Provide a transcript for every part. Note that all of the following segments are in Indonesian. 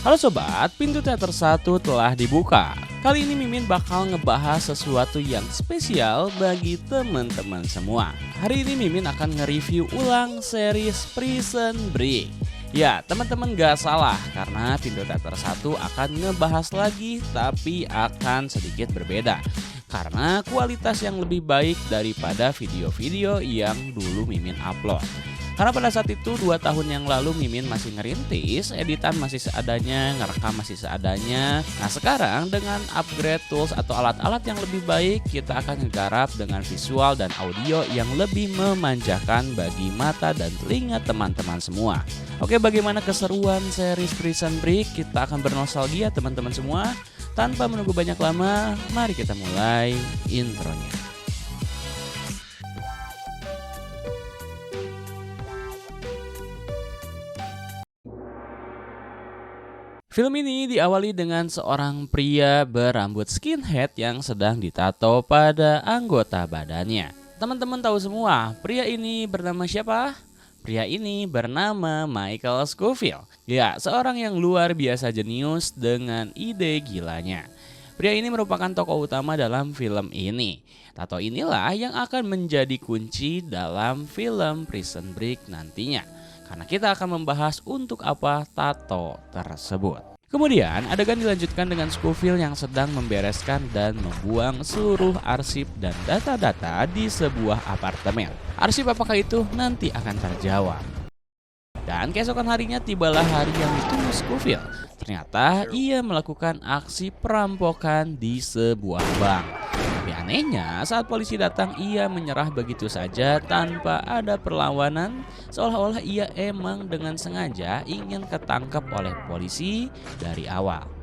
Halo sobat, pintu teater 1 telah dibuka. Kali ini Mimin bakal ngebahas sesuatu yang spesial bagi teman-teman semua. Hari ini Mimin akan nge-review ulang series Prison Break. Ya, teman-teman gak salah karena pintu teater 1 akan ngebahas lagi tapi akan sedikit berbeda. Karena kualitas yang lebih baik daripada video-video yang dulu Mimin upload. Karena pada saat itu 2 tahun yang lalu Mimin masih ngerintis, editan masih seadanya, ngerekam masih seadanya. Nah sekarang dengan upgrade tools atau alat-alat yang lebih baik, kita akan ngegarap dengan visual dan audio yang lebih memanjakan bagi mata dan telinga teman-teman semua. Oke, bagaimana keseruan series Prison Break? Kita akan bernostalgia teman-teman semua. Tanpa menunggu banyak lama, mari kita mulai intronya. Film ini diawali dengan seorang pria berambut skinhead yang sedang ditato pada anggota badannya. Teman-teman tahu semua, pria ini bernama siapa? Pria ini bernama Michael Scofield. Ya, seorang yang luar biasa jenius dengan ide gilanya. Pria ini merupakan tokoh utama dalam film ini. Tato inilah yang akan menjadi kunci dalam film Prison Break nantinya. Karena kita akan membahas untuk apa tato tersebut. Kemudian adegan dilanjutkan dengan Scofield yang sedang membereskan dan membuang seluruh arsip dan data-data di sebuah apartemen. Arsip apakah itu nanti akan terjawab. Dan keesokan harinya tibalah hari yang ditunggu Scofield. Ternyata ia melakukan aksi perampokan di sebuah bank. Tapi anehnya saat polisi datang ia menyerah begitu saja tanpa ada perlawanan, seolah-olah ia emang dengan sengaja ingin ketangkep oleh polisi dari awal.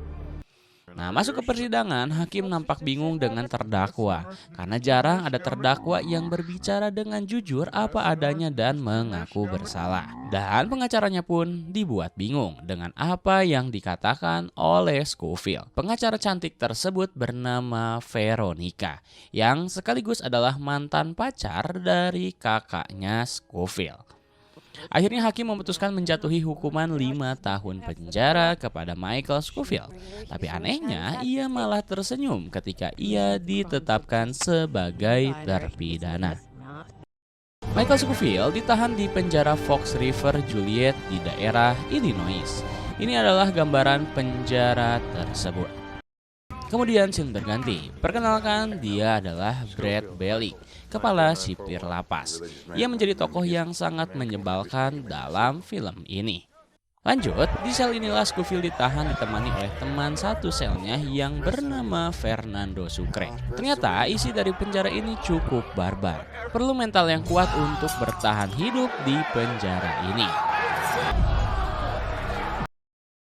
Nah, masuk ke persidangan, hakim nampak bingung dengan terdakwa karena jarang ada terdakwa yang berbicara dengan jujur apa adanya dan mengaku bersalah. Dan pengacaranya pun dibuat bingung dengan apa yang dikatakan oleh Scofield. Pengacara cantik tersebut bernama Veronica yang sekaligus adalah mantan pacar dari kakaknya Scofield. Akhirnya hakim memutuskan menjatuhi hukuman 5 tahun penjara kepada Michael Scofield. Tapi anehnya ia malah tersenyum ketika ia ditetapkan sebagai terpidana. Michael Scofield ditahan di penjara Fox River Juliet di daerah Illinois. Ini adalah gambaran penjara tersebut. Kemudian scene berganti. Perkenalkan, dia adalah Brad Bellick, kepala sipir lapas. Ia menjadi tokoh yang sangat menyebalkan dalam film ini. Lanjut, di sel inilah Scofield ditahan ditemani oleh teman satu selnya yang bernama Fernando Sucre. Ternyata isi dari penjara ini cukup barbar. Perlu mental yang kuat untuk bertahan hidup di penjara ini.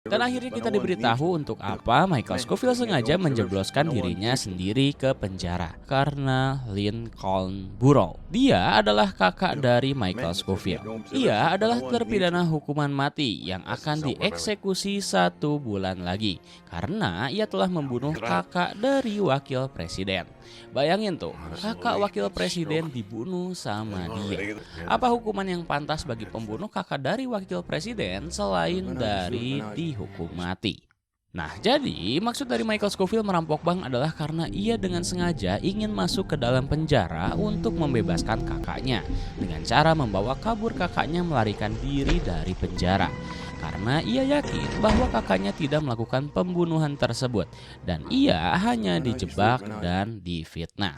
Dan akhirnya kita diberitahu untuk apa Michael Scofield sengaja menjebloskan dirinya sendiri ke penjara. Karena Lincoln Burrow. Dia adalah kakak dari Michael Scofield. Ia adalah terpidana hukuman mati yang akan dieksekusi 1 bulan lagi. Karena ia telah membunuh kakak dari wakil presiden. Bayangin tuh, kakak wakil presiden dibunuh sama dia. Apa hukuman yang pantas bagi pembunuh kakak dari wakil presiden selain dari dihukum mati? Nah, jadi maksud dari Michael Scofield merampok bank adalah karena ia dengan sengaja ingin masuk ke dalam penjara untuk membebaskan kakaknya dengan cara membawa kabur kakaknya melarikan diri dari penjara. Karena ia yakin bahwa kakaknya tidak melakukan pembunuhan tersebut dan ia hanya dijebak dan difitnah.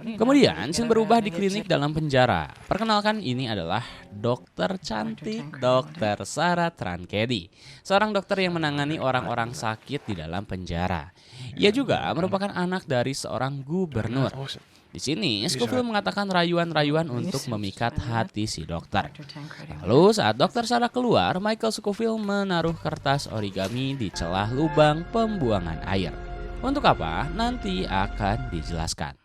Kemudian scene berubah di klinik dalam penjara. Perkenalkan, ini adalah dokter cantik, Dr. Sarah Trankedi, seorang dokter yang menangani orang-orang sakit di dalam penjara. Ia juga merupakan anak dari seorang gubernur. Di sini, Scofield mengatakan rayuan-rayuan untuk memikat hati si dokter. Lalu saat dokter Sarah keluar, Michael Scofield menaruh kertas origami di celah lubang pembuangan air. Untuk apa? Nanti akan dijelaskan.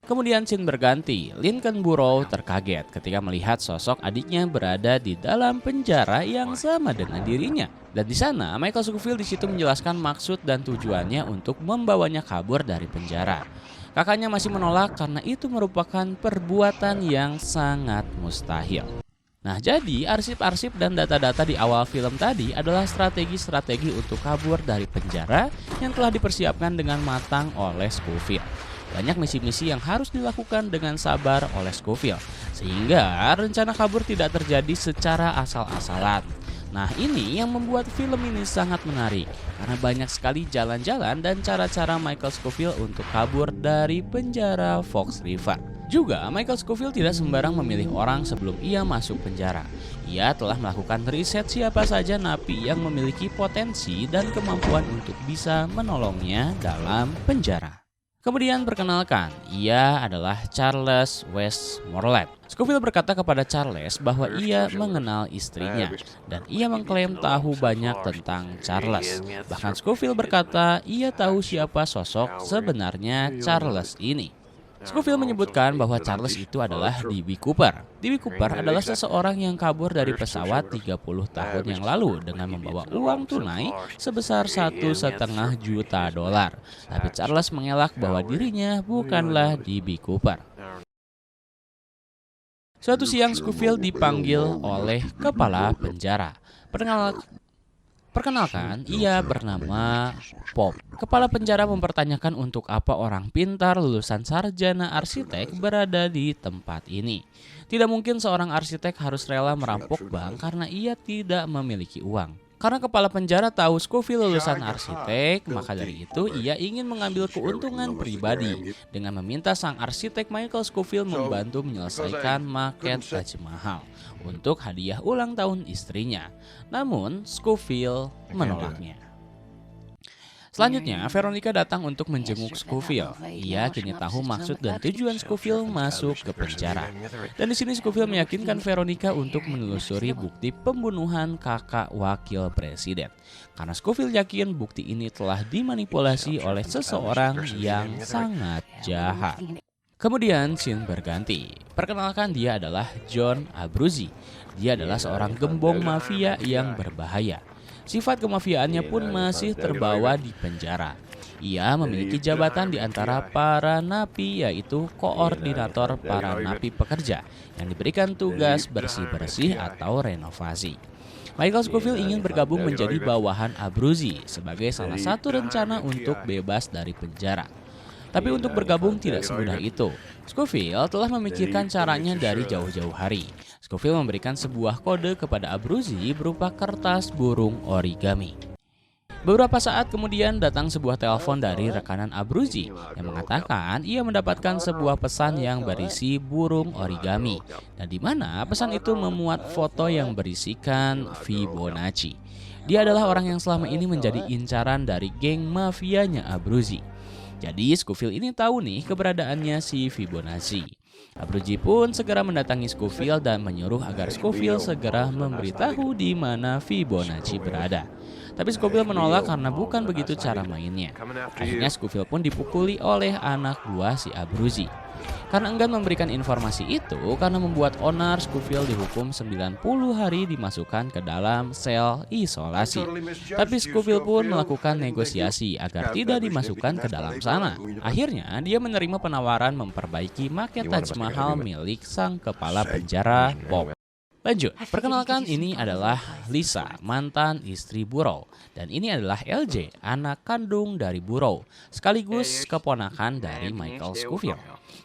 Kemudian scene berganti. Lincoln Burrow terkaget ketika melihat sosok adiknya berada di dalam penjara yang sama dengan dirinya. Dan di sana Michael Scofield di situ menjelaskan maksud dan tujuannya untuk membawanya kabur dari penjara. Kakaknya masih menolak karena itu merupakan perbuatan yang sangat mustahil. Nah, jadi arsip-arsip dan data-data di awal film tadi adalah strategi-strategi untuk kabur dari penjara yang telah dipersiapkan dengan matang oleh Scofield. Banyak misi-misi yang harus dilakukan dengan sabar oleh Scofield, sehingga rencana kabur tidak terjadi secara asal-asalan. Nah, ini yang membuat film ini sangat menarik, karena banyak sekali jalan-jalan dan cara-cara Michael Scofield untuk kabur dari penjara Fox River. Juga, Michael Scofield tidak sembarang memilih orang sebelum ia masuk penjara. Ia telah melakukan riset siapa saja napi yang memiliki potensi dan kemampuan untuk bisa menolongnya dalam penjara. Kemudian perkenalkan, ia adalah Charles Westmoreland. Scofield berkata kepada Charles bahwa ia mengenal istrinya dan ia mengklaim tahu banyak tentang Charles. Bahkan Scofield berkata ia tahu siapa sosok sebenarnya Charles ini. Scofield menyebutkan bahwa Charles itu adalah D.B. Cooper. D.B. Cooper adalah seseorang yang kabur dari pesawat 30 tahun yang lalu dengan membawa uang tunai sebesar $1,5 juta. Tapi Charles mengelak bahwa dirinya bukanlah D.B. Cooper. Suatu siang Scofield dipanggil oleh kepala penjara. Perkenalkan, ia bernama Pop. Kepala penjara mempertanyakan untuk apa orang pintar lulusan sarjana arsitek berada di tempat ini. Tidak mungkin seorang arsitek harus rela merampok bank karena ia tidak memiliki uang. Karena kepala penjara tahu Scofield lulusan arsitek, maka dari itu ia ingin mengambil keuntungan pribadi dengan meminta sang arsitek Michael Scofield membantu menyelesaikan maket Taj Mahal untuk hadiah ulang tahun istrinya. Namun Scofield menolaknya. Selanjutnya, Veronica datang untuk menjenguk Scofield. Ia kini tahu maksud dan tujuan Scofield masuk ke penjara. Dan di sini Scofield meyakinkan Veronica untuk menelusuri bukti pembunuhan kakak wakil presiden. Karena Scofield yakin bukti ini telah dimanipulasi oleh seseorang yang sangat jahat. Kemudian scene berganti. Perkenalkan, dia adalah John Abruzzi. Dia adalah seorang gembong mafia yang berbahaya. Sifat kemafiaannya pun masih terbawa di penjara. Ia memiliki jabatan di antara para napi, yaitu koordinator para napi pekerja yang diberikan tugas bersih-bersih atau renovasi. Michael Scofield ingin bergabung menjadi bawahan Abruzzi sebagai salah satu rencana untuk bebas dari penjara. Tapi untuk bergabung tidak semudah itu. Scofield telah memikirkan caranya dari jauh-jauh hari. Scofield memberikan sebuah kode kepada Abruzzi berupa kertas burung origami. Beberapa saat kemudian datang sebuah telepon dari rekanan Abruzzi yang mengatakan ia mendapatkan sebuah pesan yang berisi burung origami, dan di mana pesan itu memuat foto yang berisikan Fibonacci. Dia adalah orang yang selama ini menjadi incaran dari geng mafianya Abruzzi. Jadi Scofield ini tahu nih keberadaannya si Fibonacci. Abruzzi pun segera mendatangi Scofield dan menyuruh agar Scofield segera memberitahu di mana Fibonacci berada. Tapi Scofield menolak karena bukan begitu cara mainnya. Akhirnya Scofield pun dipukuli oleh anak buah si Abruzzi. Karena enggan memberikan informasi itu, karena membuat onar, Scofield dihukum 90 hari dimasukkan ke dalam sel isolasi. Tapi Scofield pun melakukan negosiasi agar tidak dimasukkan ke dalam sana. Akhirnya dia menerima penawaran memperbaiki maket Taj Mahal milik sang kepala penjara Pop. Lanjut, perkenalkan, ini adalah Lisa, mantan istri Burrow. Dan ini adalah LJ, anak kandung dari Burrow, sekaligus keponakan dari Michael Scofield.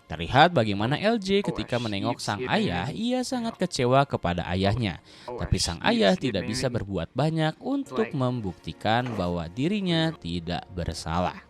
Terlihat bagaimana LJ ketika menengok sang ayah, ia sangat kecewa kepada ayahnya. Tapi sang ayah tidak bisa berbuat banyak untuk membuktikan bahwa dirinya tidak bersalah.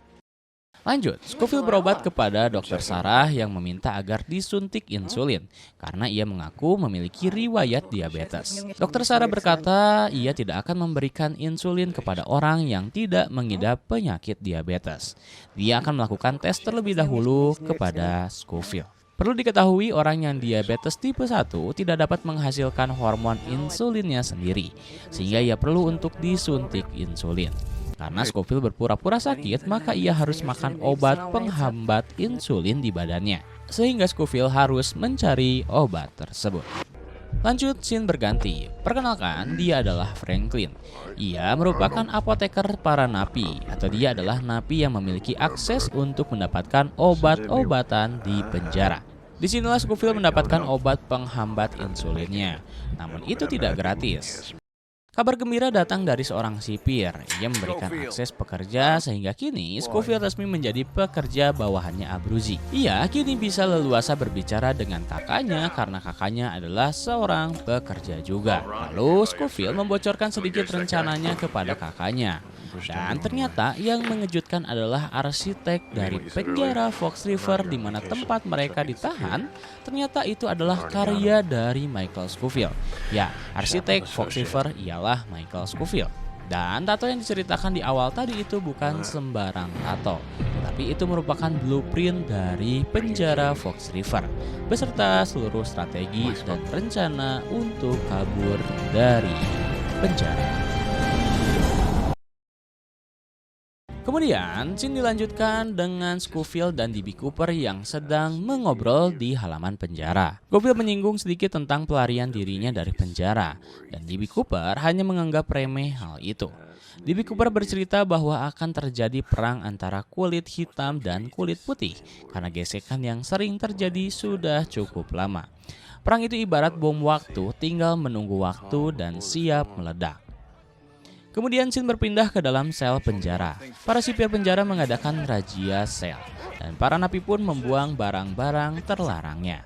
Lanjut, Scofield berobat kepada Dr. Sarah yang meminta agar disuntik insulin karena ia mengaku memiliki riwayat diabetes. Dr. Sarah berkata ia tidak akan memberikan insulin kepada orang yang tidak mengidap penyakit diabetes. Dia akan melakukan tes terlebih dahulu kepada Scofield. Perlu diketahui, orang yang diabetes tipe 1 tidak dapat menghasilkan hormon insulinnya sendiri, sehingga ia perlu untuk disuntik insulin. Karena Scofield berpura-pura sakit, maka ia harus makan obat penghambat insulin di badannya. Sehingga Scofield harus mencari obat tersebut. Lanjut, scene berganti. Perkenalkan, dia adalah Franklin. Ia merupakan apoteker para napi, atau dia adalah napi yang memiliki akses untuk mendapatkan obat-obatan di penjara. Disinilah Scofield mendapatkan obat penghambat insulinnya. Namun itu tidak gratis. Kabar gembira datang dari seorang sipir. Ia memberikan akses pekerja sehingga kini Scofield resmi menjadi pekerja bawahannya Abruzzi. Ia kini bisa leluasa berbicara dengan kakaknya karena kakaknya adalah seorang pekerja juga. Lalu Scofield membocorkan sedikit rencananya kepada kakaknya. Dan ternyata yang mengejutkan adalah arsitek dari penjara Fox River di mana tempat mereka ditahan, ternyata itu adalah karya dari Michael Scofield. Ya, arsitek Fox River ialah Michael Scofield. Dan tato yang diceritakan di awal tadi itu bukan sembarang tato, tapi itu merupakan blueprint dari penjara Fox River beserta seluruh strategi dan rencana untuk kabur dari penjara. Kemudian, scene dilanjutkan dengan Scofield dan DB Cooper yang sedang mengobrol di halaman penjara. Scofield menyinggung sedikit tentang pelarian dirinya dari penjara, dan DB Cooper hanya menganggap remeh hal itu. DB Cooper bercerita bahwa akan terjadi perang antara kulit hitam dan kulit putih, karena gesekan yang sering terjadi sudah cukup lama. Perang itu ibarat bom waktu, tinggal menunggu waktu dan siap meledak. Kemudian scene berpindah ke dalam sel penjara. Para sipir penjara mengadakan razia sel, dan para napi pun membuang barang-barang terlarangnya.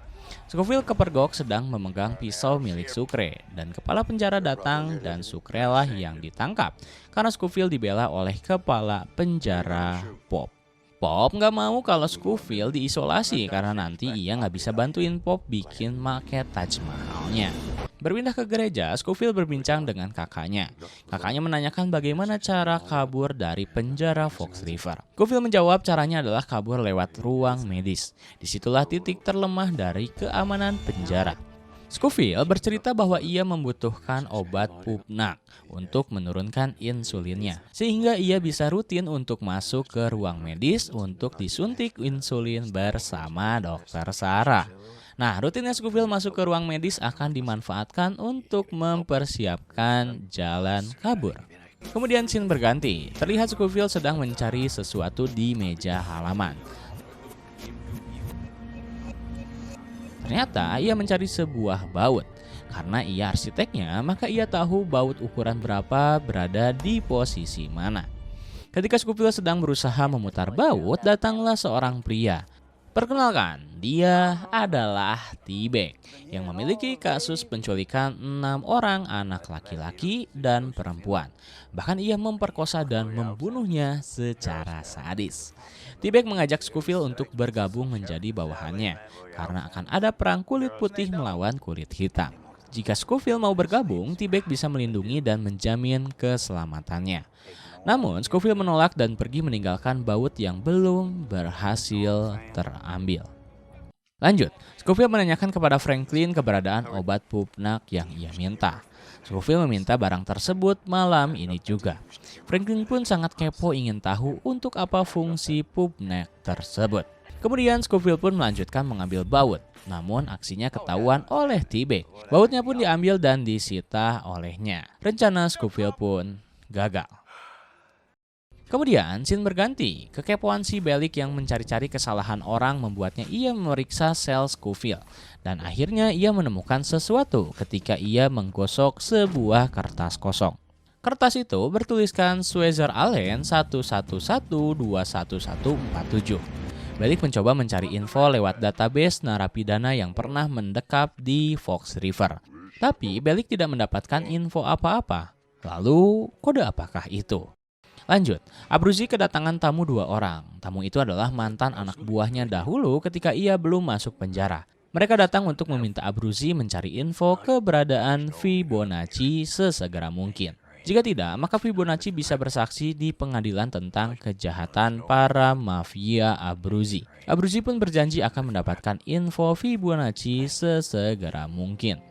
Scofield kepergok sedang memegang pisau milik Sucre, dan kepala penjara datang dan Sucre lah yang ditangkap, karena Scofield dibela oleh kepala penjara Pop. Pop nggak mau kalau Scofield diisolasi karena nanti ia nggak bisa bantuin Pop bikin maket Taj Mahalnya. Berpindah ke gereja, Scofield berbincang dengan kakaknya. Kakaknya menanyakan bagaimana cara kabur dari penjara Fox River. Scofield menjawab caranya adalah kabur lewat ruang medis. Disitulah titik terlemah dari keamanan penjara. Scofield bercerita bahwa ia membutuhkan obat pupnak untuk menurunkan insulinnya, sehingga ia bisa rutin untuk masuk ke ruang medis untuk disuntik insulin bersama dokter Sarah. Nah, rutinnya Scofield masuk ke ruang medis akan dimanfaatkan untuk mempersiapkan jalan kabur. Kemudian scene berganti, terlihat Scofield sedang mencari sesuatu di meja halaman. Ternyata ia mencari sebuah baut. Karena ia arsiteknya, maka ia tahu baut ukuran berapa berada di posisi mana. Ketika Scofield sedang berusaha memutar baut, datanglah seorang pria. Perkenalkan, dia adalah T-Bag yang memiliki kasus penculikan 6 orang anak laki-laki dan perempuan. Bahkan ia memperkosa dan membunuhnya secara sadis. T-Bag mengajak Scofield untuk bergabung menjadi bawahannya karena akan ada perang kulit putih melawan kulit hitam. Jika Scofield mau bergabung, T-Bag bisa melindungi dan menjamin keselamatannya. Namun, Scofield menolak dan pergi meninggalkan baut yang belum berhasil terambil. Lanjut, Scofield menanyakan kepada Franklin keberadaan obat pupnak yang ia minta. Scofield meminta barang tersebut malam ini juga. Franklin pun sangat kepo ingin tahu untuk apa fungsi pupnak tersebut. Kemudian Scofield pun melanjutkan mengambil baut, namun aksinya ketahuan oleh T-Bag. Bautnya pun diambil dan disita olehnya. Rencana Scofield pun gagal. Kemudian, scene berganti. Kekepoan si Bellick yang mencari-cari kesalahan orang membuatnya ia memeriksa sel Scofield. Dan akhirnya ia menemukan sesuatu ketika ia menggosok sebuah kertas kosong. Kertas itu bertuliskan Swezer Allen 111211147. Bellick mencoba mencari info lewat database narapidana yang pernah mendekap di Fox River. Tapi Bellick tidak mendapatkan info apa-apa. Lalu, kode apakah itu? Lanjut, Abruzzi kedatangan tamu 2 orang. Tamu itu adalah mantan anak buahnya dahulu ketika ia belum masuk penjara. Mereka datang untuk meminta Abruzzi mencari info keberadaan Fibonacci sesegera mungkin. Jika tidak, maka Fibonacci bisa bersaksi di pengadilan tentang kejahatan para mafia Abruzzi. Abruzzi pun berjanji akan mendapatkan info Fibonacci sesegera mungkin.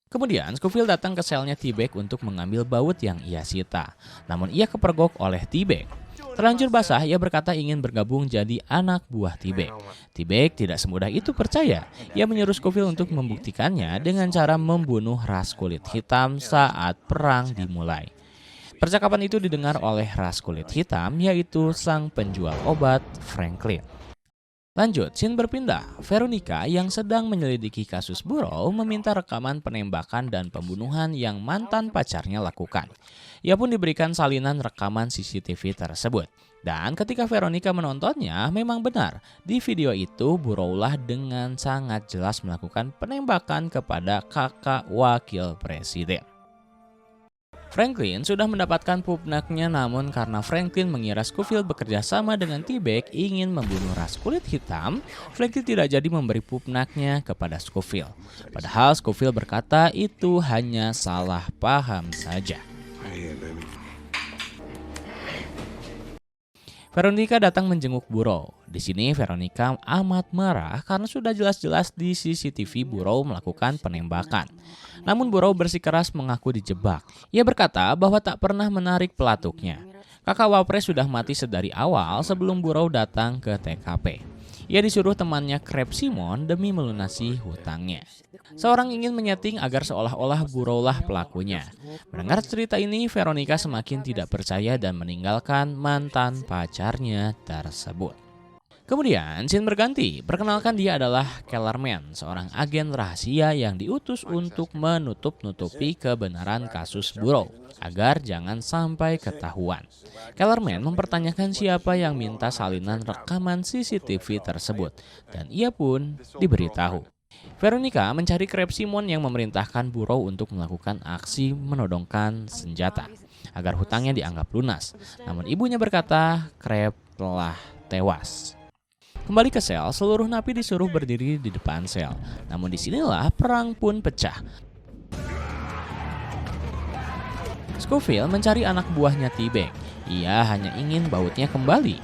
Kemudian Scofield datang ke selnya T-Bag untuk mengambil baut yang ia sita. Namun ia kepergok oleh T-Bag. Terlanjur basah, ia berkata ingin bergabung jadi anak buah T-Bag. T-Bag tidak semudah itu percaya. Ia menyuruh Scofield untuk membuktikannya dengan cara membunuh ras kulit hitam saat perang dimulai. Percakapan itu didengar oleh ras kulit hitam, yaitu sang penjual obat Franklin. Lanjut, scene berpindah. Veronica yang sedang menyelidiki kasus Burrow meminta rekaman penembakan dan pembunuhan yang mantan pacarnya lakukan. Ia pun diberikan salinan rekaman CCTV tersebut. Dan ketika Veronica menontonnya, memang benar. Di video itu, Burrow lah dengan sangat jelas melakukan penembakan kepada kakak wakil presiden. Franklin sudah mendapatkan pupnaknya, namun karena Franklin mengira Scofield bekerja sama dengan T-Bag ingin membunuh ras kulit hitam, Franklin tidak jadi memberi pupnaknya kepada Scofield. Padahal Scofield berkata itu hanya salah paham saja. Veronica datang menjenguk Burrow. Di sini Veronica amat marah karena sudah jelas-jelas di CCTV Burrow melakukan penembakan. Namun Burrow bersikeras mengaku dijebak. Ia berkata bahwa tak pernah menarik pelatuknya. Kakak Wapres sudah mati sedari awal sebelum Burrow datang ke TKP. Ia disuruh temannya Crab Simon demi melunasi hutangnya. Seorang ingin menyeting agar seolah-olah Burrow lah pelakunya. Mendengar cerita ini, Veronica semakin tidak percaya dan meninggalkan mantan pacarnya tersebut. Kemudian, scene berganti. Perkenalkan, dia adalah Kellerman, seorang agen rahasia yang diutus untuk menutup-nutupi kebenaran kasus Burrow agar jangan sampai ketahuan. Kellerman mempertanyakan siapa yang minta salinan rekaman CCTV tersebut, dan ia pun diberitahu. Veronica mencari Crab Simon yang memerintahkan Burrow untuk melakukan aksi menodongkan senjata agar hutangnya dianggap lunas. Namun ibunya berkata Crab telah tewas. Kembali ke sel, seluruh napi disuruh berdiri di depan sel. Namun disinilah perang pun pecah. Scofield mencari anak buahnya T-Bag. Ia hanya ingin bautnya kembali.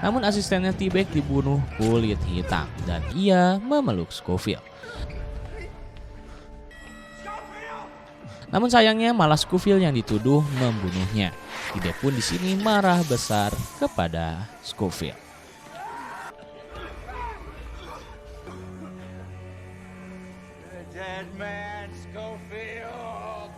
Namun asistennya T-Bag dibunuh kulit hitam dan ia memeluk Scofield. Namun sayangnya malah Scofield yang dituduh membunuhnya. T-Bag pun di sini marah besar kepada Scofield. Dead man, Scofield.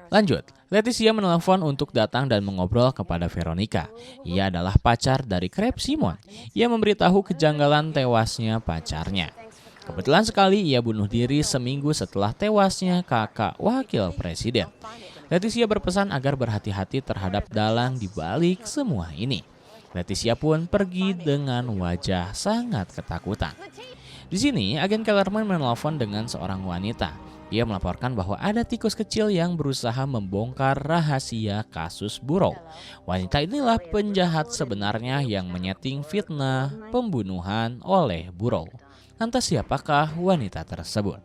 Lanjut, Leticia menelpon untuk datang dan mengobrol kepada Veronica. Ia adalah pacar dari Crab Simon. Ia memberitahu kejanggalan tewasnya pacarnya. Kebetulan sekali ia bunuh diri seminggu setelah tewasnya kakak wakil presiden. Leticia berpesan agar berhati-hati terhadap dalang di balik semua ini. Leticia pun pergi dengan wajah sangat ketakutan. Di sini, agen Kellerman menelpon dengan seorang wanita. Ia melaporkan bahwa ada tikus kecil yang berusaha membongkar rahasia kasus Burrow. Wanita inilah penjahat sebenarnya yang menyeting fitnah pembunuhan oleh Burrow. Lantas siapakah wanita tersebut?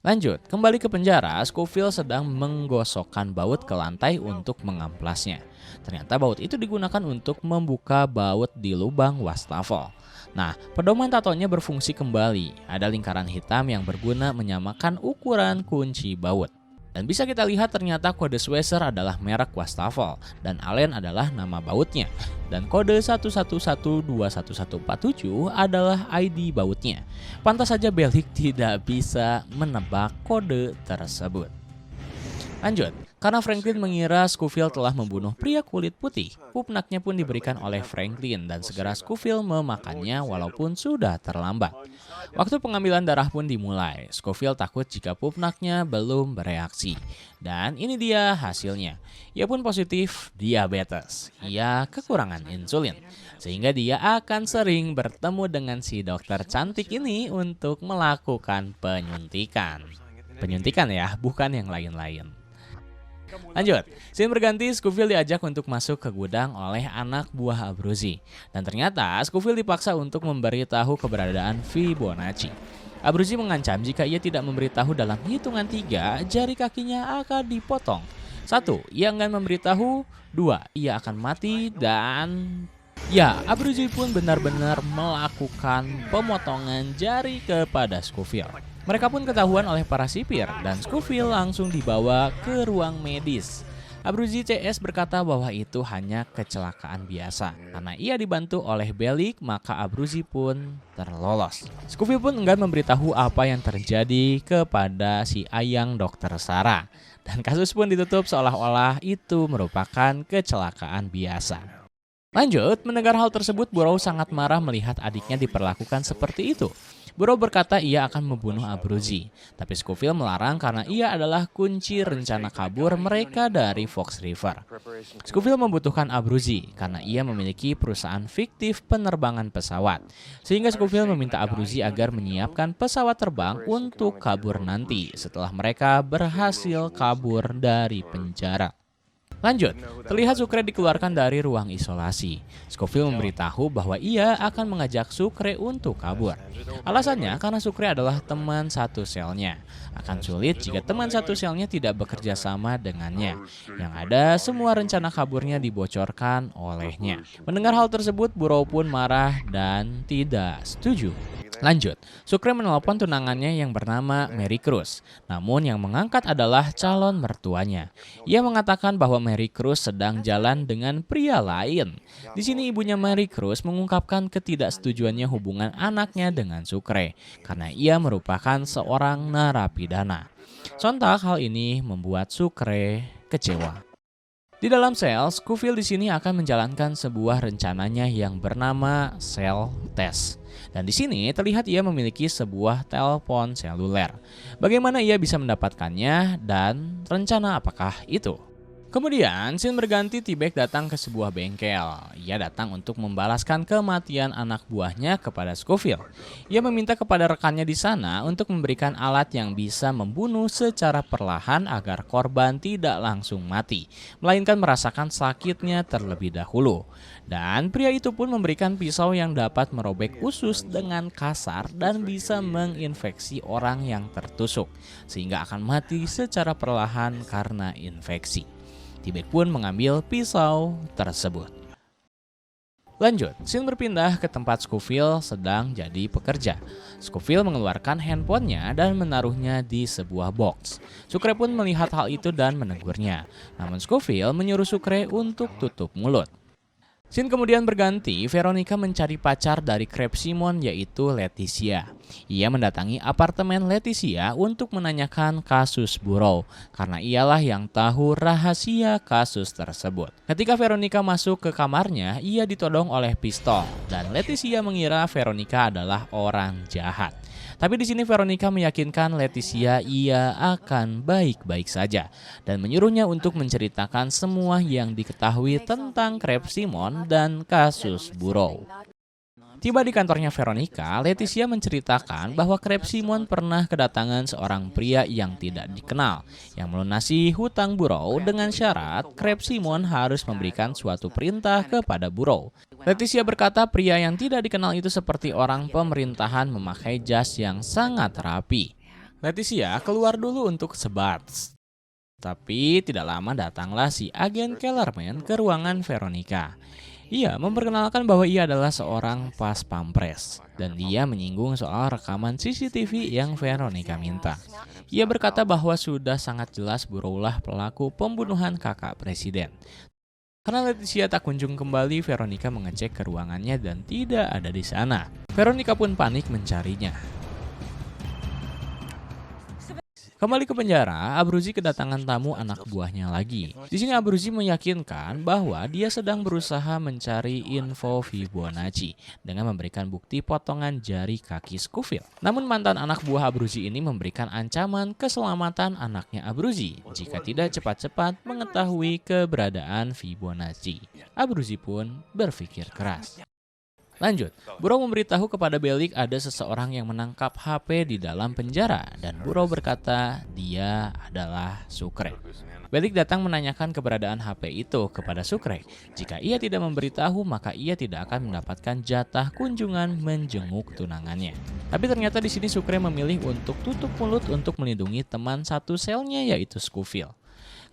Lanjut, kembali ke penjara, Scofield sedang menggosokkan baut ke lantai untuk mengamplasnya. Ternyata baut itu digunakan untuk membuka baut di lubang wastafel. Nah, pedoman tatonya berfungsi kembali. Ada lingkaran hitam yang berguna menyamakan ukuran kunci baut. Dan bisa kita lihat ternyata kode Swisher adalah merek wastafel dan Allen adalah nama bautnya. Dan kode 11121147 adalah ID bautnya. Pantas saja Bellick tidak bisa menebak kode tersebut. Lanjut, karena Franklin mengira Scofield telah membunuh pria kulit putih, pupnaknya pun diberikan oleh Franklin dan segera Scofield memakannya walaupun sudah terlambat. Waktu pengambilan darah pun dimulai. Scofield takut jika pupnaknya belum bereaksi. Dan ini dia hasilnya. Ia pun positif diabetes. Ia kekurangan insulin. Sehingga dia akan sering bertemu dengan si dokter cantik ini untuk melakukan penyuntikan. Penyuntikan ya, bukan yang lain-lain. Lanjut, scene berganti, Scofield diajak untuk masuk ke gudang oleh anak buah Abruzzi. Dan ternyata Scofield dipaksa untuk memberitahu keberadaan Fibonacci. Abruzzi mengancam jika ia tidak memberitahu dalam hitungan 3, jari kakinya akan dipotong. 1, ia enggan memberitahu. 2, ia akan mati. Dan ya, Abruzzi pun benar-benar melakukan pemotongan jari kepada Scofield. Mereka pun ketahuan oleh para sipir dan Scofield langsung dibawa ke ruang medis. Abruzzi CS berkata bahwa itu hanya kecelakaan biasa. Karena ia dibantu oleh Bellick, maka Abruzzi pun terlolos. Scofield pun enggan memberitahu apa yang terjadi kepada si ayang Dokter Sarah. Dan kasus pun ditutup seolah-olah itu merupakan kecelakaan biasa. Lanjut, mendengar hal tersebut, Burrow sangat marah melihat adiknya diperlakukan seperti itu. Burrow berkata ia akan membunuh Abruzzi, tapi Scofield melarang karena ia adalah kunci rencana kabur mereka dari Fox River. Scofield membutuhkan Abruzzi karena ia memiliki perusahaan fiktif penerbangan pesawat, sehingga Scofield meminta Abruzzi agar menyiapkan pesawat terbang untuk kabur nanti setelah mereka berhasil kabur dari penjara. Lanjut, terlihat Sucre dikeluarkan dari ruang isolasi. Scofield memberitahu bahwa ia akan mengajak Sucre untuk kabur. Alasannya karena Sucre adalah teman satu selnya. Akan sulit jika teman satu selnya tidak bekerja sama dengannya. Yang ada, semua rencana kaburnya dibocorkan olehnya. Mendengar hal tersebut, Burrow pun marah dan tidak setuju. Lanjut, Sucre menelpon tunangannya yang bernama Mary Cruz. Namun yang mengangkat adalah calon mertuanya. Ia mengatakan bahwa Mary Cruz sedang jalan dengan pria lain. Di sini ibunya Mary Cruz mengungkapkan ketidaksetujuannya hubungan anaknya dengan Sucre karena ia merupakan seorang narapidana. Sontak hal ini membuat Sucre kecewa. Di dalam sel, Scofield di sini akan menjalankan sebuah rencananya yang bernama sel test. Dan di sini terlihat ia memiliki sebuah telepon seluler. Bagaimana ia bisa mendapatkannya dan rencana apakah itu? Kemudian, scene berganti, T-Bag datang ke sebuah bengkel. Ia datang untuk membalaskan kematian anak buahnya kepada Scofield. Ia meminta kepada rekannya di sana untuk memberikan alat yang bisa membunuh secara perlahan agar korban tidak langsung mati, melainkan merasakan sakitnya terlebih dahulu. Dan pria itu pun memberikan pisau yang dapat merobek usus dengan kasar dan bisa menginfeksi orang yang tertusuk, sehingga akan mati secara perlahan karena infeksi. T-Bag pun mengambil pisau tersebut. Lanjut, scene berpindah ke tempat Scofield sedang jadi pekerja. Scofield mengeluarkan handphonenya dan menaruhnya di sebuah box. Sucre pun melihat hal itu dan menegurnya. Namun Scofield menyuruh Sucre untuk tutup mulut. Scene kemudian berganti, Veronica mencari pacar dari Crab Simon yaitu Leticia. Ia mendatangi apartemen Leticia untuk menanyakan kasus Burrow, karena ialah yang tahu rahasia kasus tersebut. Ketika Veronica masuk ke kamarnya, ia ditodong oleh pistol, dan Leticia mengira Veronica adalah orang jahat. Tapi di sini Veronica meyakinkan Leticia ia akan baik-baik saja dan menyuruhnya untuk menceritakan semua yang diketahui tentang Crab Simon dan kasus Burrow. Tiba di kantornya Veronica, Leticia menceritakan bahwa Crab Simon pernah kedatangan seorang pria yang tidak dikenal yang melunasi hutang Burrow dengan syarat Crab Simon harus memberikan suatu perintah kepada Burrow. Leticia berkata pria yang tidak dikenal itu seperti orang pemerintahan memakai jas yang sangat rapi. Leticia keluar dulu untuk sebat. Tapi tidak lama datanglah si agen Kellerman ke ruangan Veronica. Ia memperkenalkan bahwa ia adalah seorang pas pampres dan dia menyinggung soal rekaman CCTV yang Veronica minta. Ia berkata bahwa sudah sangat jelas Burrow lah pelaku pembunuhan kakak presiden. Karena Leticia tak kunjung kembali, Veronica mengecek ke ruangannya dan tidak ada di sana. Veronica pun panik mencarinya. Kembali ke penjara, Abruzzi kedatangan tamu anak buahnya lagi. Di sini Abruzzi meyakinkan bahwa dia sedang berusaha mencari info Fibonacci dengan memberikan bukti potongan jari kaki Scofield. Namun mantan anak buah Abruzzi ini memberikan ancaman keselamatan anaknya Abruzzi jika tidak cepat-cepat mengetahui keberadaan Fibonacci. Abruzzi pun berpikir keras. Lanjut, Burrow memberitahu kepada Bellick ada seseorang yang menangkap HP di dalam penjara dan Burrow berkata dia adalah Sucre. Bellick datang menanyakan keberadaan HP itu kepada Sucre. Jika ia tidak memberitahu, maka ia tidak akan mendapatkan jatah kunjungan menjenguk tunangannya. Tapi ternyata di sini Sucre memilih untuk tutup mulut untuk melindungi teman satu selnya yaitu Scofield.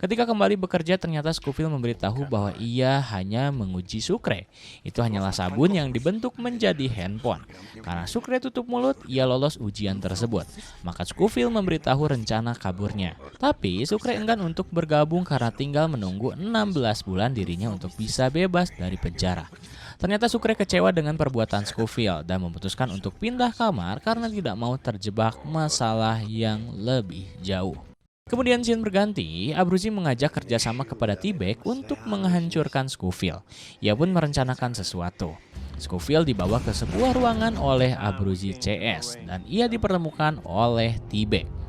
Ketika kembali bekerja, ternyata Scofield memberitahu bahwa ia hanya menguji Sucre. Itu hanyalah sabun yang dibentuk menjadi handphone. Karena Sucre tutup mulut, ia lolos ujian tersebut. Maka Scofield memberitahu rencana kaburnya. Tapi Sucre enggan untuk bergabung karena tinggal menunggu 16 bulan dirinya untuk bisa bebas dari penjara. Ternyata Sucre kecewa dengan perbuatan Scofield dan memutuskan untuk pindah kamar karena tidak mau terjebak masalah yang lebih jauh. Kemudian scene berganti, Abruzzi mengajak kerjasama kepada T-Bag untuk menghancurkan Scofield. Ia pun merencanakan sesuatu. Scofield dibawa ke sebuah ruangan oleh Abruzzi CS dan ia dipertemukan oleh T-Bag.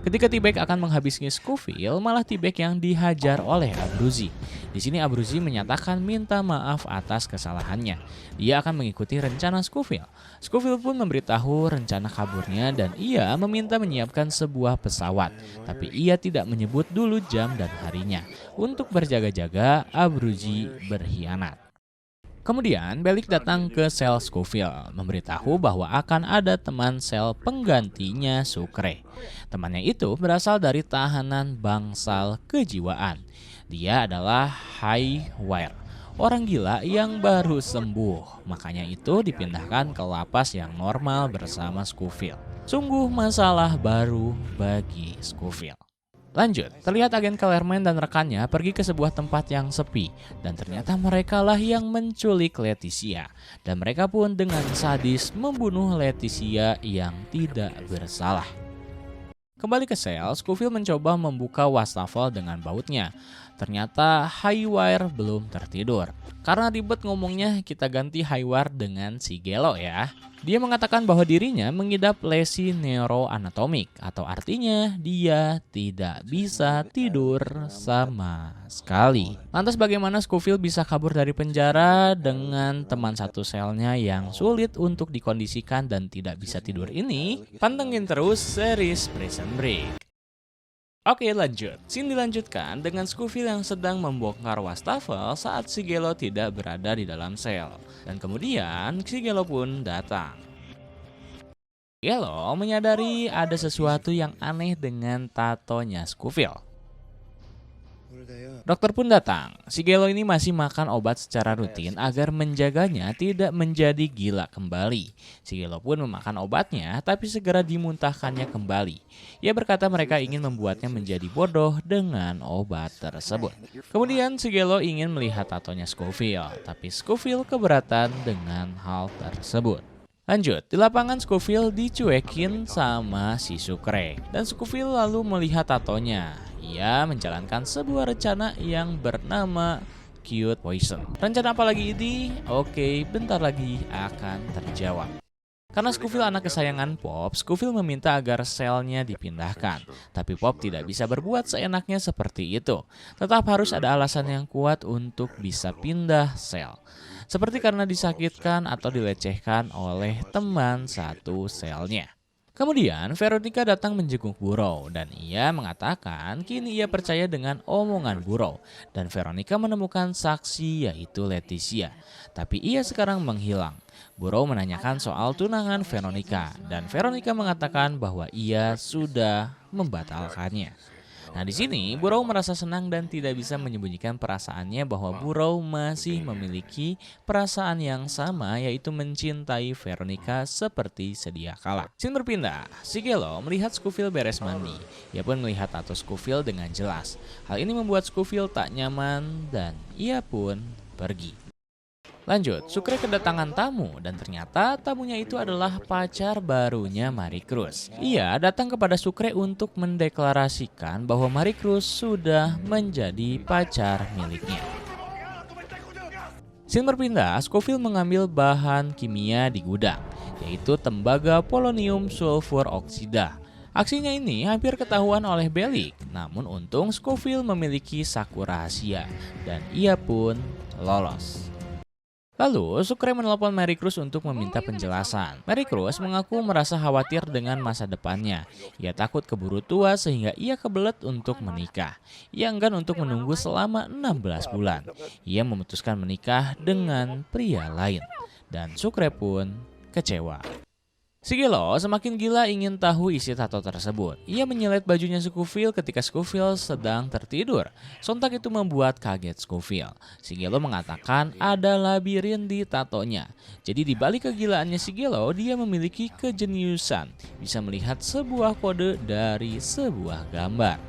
Ketika T-Bag akan menghabisi Scofield, malah T-Bag yang dihajar oleh Abruzzi. Di sini Abruzzi menyatakan minta maaf atas kesalahannya. Dia akan mengikuti rencana Scofield. Scofield pun memberitahu rencana kaburnya dan ia meminta menyiapkan sebuah pesawat. Tapi ia tidak menyebut dulu jam dan harinya. Untuk berjaga-jaga, Abruzzi berkhianat. Kemudian Bellic datang ke sel Scofield, memberitahu bahwa akan ada teman sel penggantinya Sucre. Temannya itu berasal dari tahanan bangsal kejiwaan. Dia adalah Highwire, orang gila yang baru sembuh. Makanya itu dipindahkan ke lapas yang normal bersama Scofield. Sungguh masalah baru bagi Scofield. Lanjut, terlihat agen Kellerman dan rekannya pergi ke sebuah tempat yang sepi. Dan ternyata merekalah yang menculik Leticia. Dan mereka pun dengan sadis membunuh Leticia yang tidak bersalah. Kembali ke sel, Scofield mencoba membuka wastafel dengan bautnya. Ternyata Highwire belum tertidur. Karena ribet ngomongnya, kita ganti Highwire dengan Sigelo ya. Dia mengatakan bahwa dirinya mengidap lesi neuroanatomik, atau artinya dia tidak bisa tidur sama sekali. Lantas bagaimana Scofield bisa kabur dari penjara dengan teman satu selnya yang sulit untuk dikondisikan dan tidak bisa tidur ini? Pantengin terus series Prison Break. Oke, lanjut. Scene dilanjutkan dengan Scofield yang sedang membongkar wastafel saat Sigelo tidak berada di dalam sel. Dan kemudian Sigelo pun datang. Sigelo menyadari ada sesuatu yang aneh dengan tatonya Scofield. Dokter pun datang. Sigelo ini masih makan obat secara rutin agar menjaganya tidak menjadi gila kembali. Sigelo pun memakan obatnya tapi segera dimuntahkannya kembali. Ia berkata mereka ingin membuatnya menjadi bodoh dengan obat tersebut. Kemudian Sigelo ingin melihat tatonya Scofield, tapi Scofield keberatan dengan hal tersebut. Lanjut, di lapangan Scofield dicuekin sama si Sucre. Dan Scofield lalu melihat tatonya. Ia menjalankan sebuah rencana yang bernama Cute Poison. Rencana apa lagi ini? Oke, bentar lagi akan terjawab. Karena Scofield anak kesayangan Pop, Scofield meminta agar selnya dipindahkan. Tapi Pop tidak bisa berbuat seenaknya seperti itu. Tetap harus ada alasan yang kuat untuk bisa pindah sel. Seperti karena disakitkan atau dilecehkan oleh teman satu selnya. Kemudian Veronica datang menjenguk Burrow dan ia mengatakan kini ia percaya dengan omongan Burrow. Dan Veronica menemukan saksi yaitu Leticia. Tapi ia sekarang menghilang. Burrow menanyakan soal tunangan Veronica dan Veronica mengatakan bahwa ia sudah membatalkannya. Nah di sini Burrow merasa senang dan tidak bisa menyembunyikan perasaannya bahwa Burrow masih memiliki perasaan yang sama yaitu mencintai Veronica seperti sedia kala. Scene berpindah, Sigelo melihat Scofield beres mandi. Ia pun melihat tato Scofield dengan jelas. Hal ini membuat Scofield tak nyaman dan ia pun pergi. Lanjut, Sucre kedatangan tamu dan ternyata tamunya itu adalah pacar barunya Marie Cruz. Ia datang kepada Sucre untuk mendeklarasikan bahwa Marie Cruz sudah menjadi pacar miliknya. Scene berpindah, Scofield mengambil bahan kimia di gudang, yaitu tembaga polonium sulfur oksida. Aksinya ini hampir ketahuan oleh Bellic, namun untung Scofield memiliki saku rahasia dan ia pun lolos. Lalu, Sucre menelpon Marie Cruz untuk meminta penjelasan. Marie Cruz mengaku merasa khawatir dengan masa depannya. Ia takut keburu tua sehingga ia kebelet untuk menikah. Ia enggan untuk menunggu selama 16 bulan. Ia memutuskan menikah dengan pria lain. Dan Sucre pun kecewa. Sigelo semakin gila ingin tahu isi tato tersebut. Ia menyelet bajunya Scofield ketika Scofield sedang tertidur. Sontak itu membuat kaget Scofield. Sigelo mengatakan ada labirin di tatonya. Jadi di balik kegilaannya Sigelo, dia memiliki kejeniusan. Bisa melihat sebuah kode dari sebuah gambar.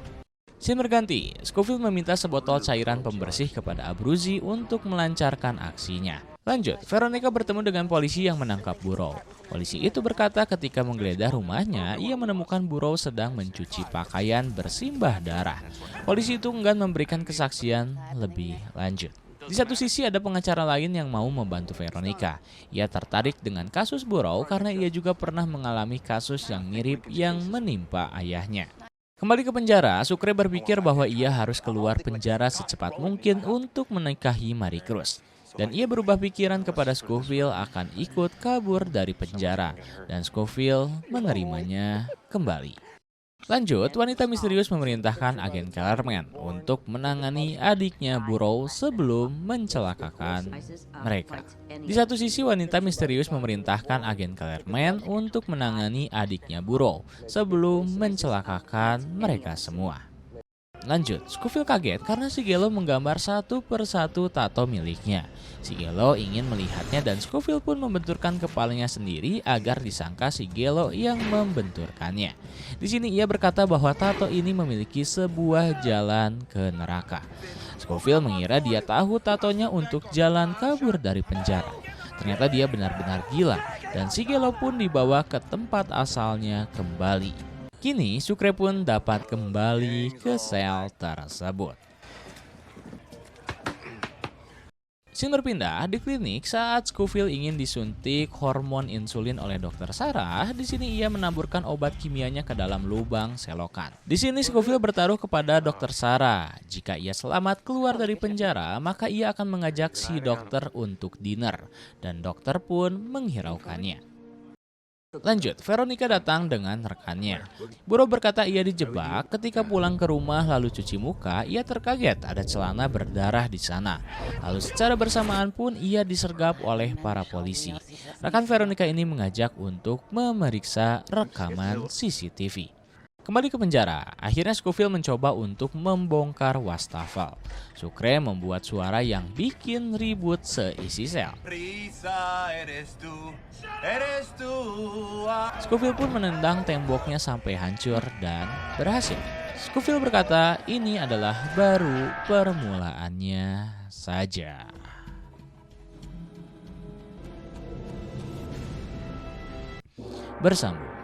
Scene berganti, Scofield meminta sebotol cairan pembersih kepada Abruzzi untuk melancarkan aksinya. Lanjut, Veronica bertemu dengan polisi yang menangkap Burrow. Polisi itu berkata ketika menggeledah rumahnya, ia menemukan Burrow sedang mencuci pakaian bersimbah darah. Polisi itu enggan memberikan kesaksian lebih lanjut. Di satu sisi ada pengacara lain yang mau membantu Veronica. Ia tertarik dengan kasus Burrow karena ia juga pernah mengalami kasus yang mirip yang menimpa ayahnya. Kembali ke penjara, Sucre berpikir bahwa ia harus keluar penjara secepat mungkin untuk menikahi Marie Cruz. Dan ia berubah pikiran kepada Scofield akan ikut kabur dari penjara. Dan Scofield menerimanya kembali. Lanjut, wanita misterius memerintahkan agen Kellerman untuk menangani adiknya Burrow sebelum mencelakakan mereka. Di satu sisi, wanita misterius memerintahkan agen Kellerman untuk menangani adiknya Burrow sebelum mencelakakan mereka semua. Lanjut, Scofield kaget karena Sigelo menggambar satu persatu tato miliknya. Sigelo ingin melihatnya dan Scofield pun membenturkan kepalanya sendiri agar disangka Sigelo yang membenturkannya. Di sini ia berkata bahwa tato ini memiliki sebuah jalan ke neraka. Scofield mengira dia tahu tatonya untuk jalan kabur dari penjara. Ternyata dia benar-benar gila dan Sigelo pun dibawa ke tempat asalnya kembali. Kini Sucre pun dapat kembali ke sel tersebut. Scene berpindah di klinik saat Scofield ingin disuntik hormon insulin oleh Dokter Sarah. Di sini ia menaburkan obat kimianya ke dalam lubang selokan. Di sini Scofield bertaruh kepada Dokter Sarah. Jika ia selamat keluar dari penjara, maka ia akan mengajak si dokter untuk dinner. Dan dokter pun menghiraukannya. Lanjut, Veronica datang dengan rekannya. Burrow berkata ia dijebak ketika pulang ke rumah lalu cuci muka, ia terkaget ada celana berdarah di sana. Lalu secara bersamaan pun ia disergap oleh para polisi. Rekan Veronica ini mengajak untuk memeriksa rekaman CCTV. Kembali ke penjara, akhirnya Scofield mencoba untuk membongkar wastafel. Sucre membuat suara yang bikin ribut seisi sel. Scofield pun menendang temboknya sampai hancur dan berhasil. Scofield berkata ini adalah baru permulaannya saja. Bersambung.